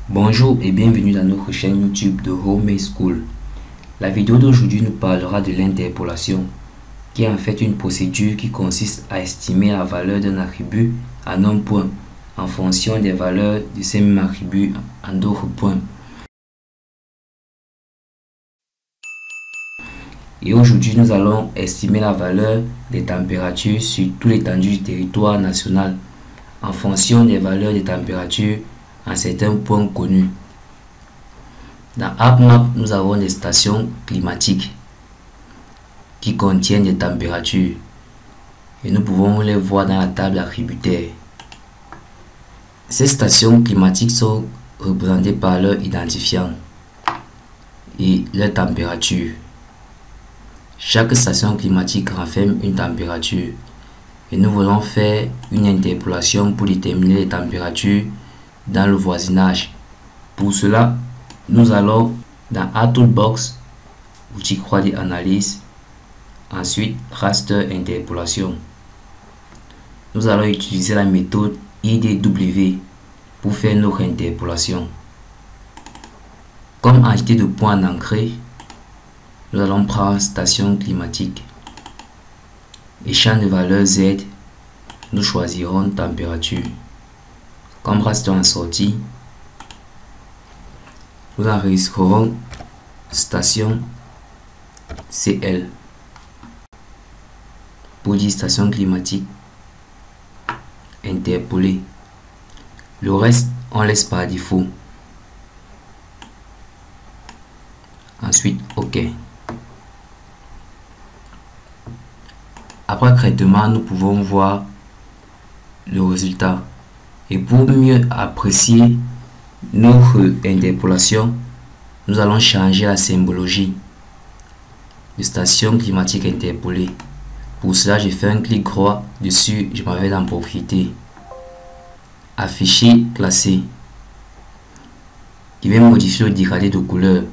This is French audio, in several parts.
Bonjour et bienvenue dans notre chaîne YouTube de Homemade School. La vidéo d'aujourd'hui nous parlera de l'interpolation, qui est en fait une procédure qui consiste à estimer la valeur d'un attribut en un point en fonction des valeurs de ces mêmes attributs en d'autres points. Et aujourd'hui, nous allons estimer la valeur des températures sur toute l'étendue du territoire national en fonction des valeurs des températures en certains points connus. Dans AppMap, nous avons des stations climatiques qui contiennent des températures et nous pouvons les voir dans la table attributaire. Ces stations climatiques sont représentées par leur identifiant et leur température. Chaque station climatique renferme une température et nous voulons faire une interpolation pour déterminer les températures dans le voisinage. Pour cela, nous allons dans AddToolbox, outil croisé analyse, ensuite raster interpolation. Nous allons utiliser la méthode IDW pour faire notre interpolation. Comme entité de point en entrée, nous allons prendre station climatique et champ de valeur Z, nous choisirons température. Comme raster en sortie, nous enregistrerons station CL pour dire station climatique interpolée. Le reste, on laisse par défaut. Ensuite, OK. Après traitement, nous pouvons voir le résultat. Et pour mieux apprécier notre interpolation, nous allons changer la symbologie de station climatique interpolée. Pour cela, je fais un clic droit dessus, je m'en vais dans propriété, afficher, classer. Je vais modifier le dégradé de couleur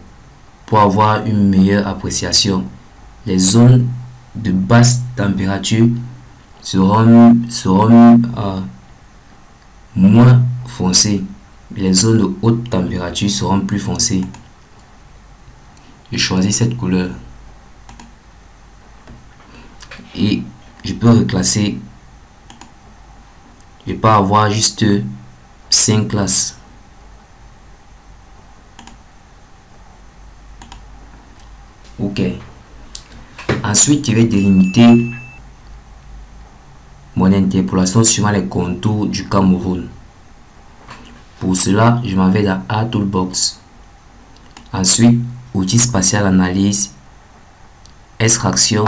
pour avoir une meilleure appréciation. Les zones de basse température seront moins foncées. Les zones de haute température seront plus foncées. Je choisis cette couleur et je peux reclasser. Je peux avoir juste 5 classes. OK. Ensuite, je vais délimiter mon interpolation suivant les contours du Cameroun. Pour cela, je m'en vais dans AddToolbox. Ensuite, outil spatial analyse, extraction.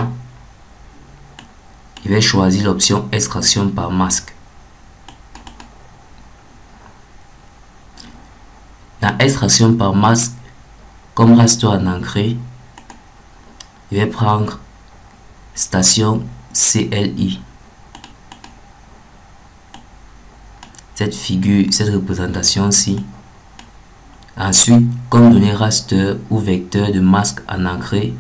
Je vais choisir l'option extraction par masque. Dans extraction par masque, comme raster en entrée, je vais prendre station CLI. Cette figure, cette représentation-ci. Ensuite, comme données raster ou vecteur de masque en entrée,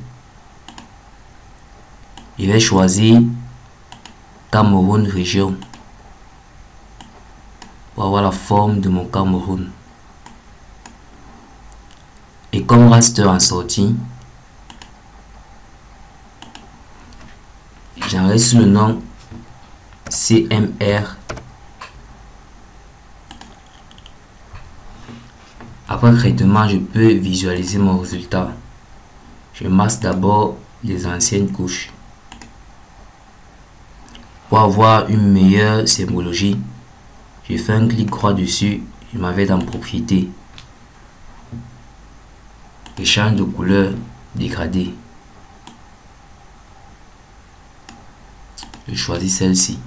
je vais choisir Cameroun région pour avoir la forme de mon Cameroun. Et comme raster en sortie, j'enregistre le nom CMR. Après traitement, je peux visualiser mon résultat. Je masque d'abord les anciennes couches. Pour avoir une meilleure symbologie, je fais un clic droit dessus, je m'en vais dans propriété. Je change de couleur dégradée. Je choisis celle-ci.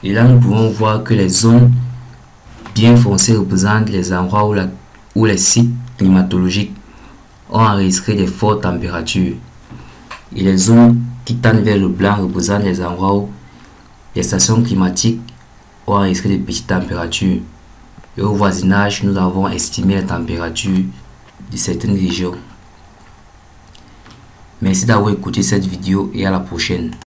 Et là, nous pouvons voir que les zones bien foncées représentent les endroits où les sites climatologiques ont enregistré des fortes températures. Et les zones qui tendent vers le blanc représentent les endroits où les stations climatiques ont enregistré de petites températures. Et au voisinage, nous avons estimé la température de certaines régions. Merci d'avoir écouté cette vidéo et à la prochaine.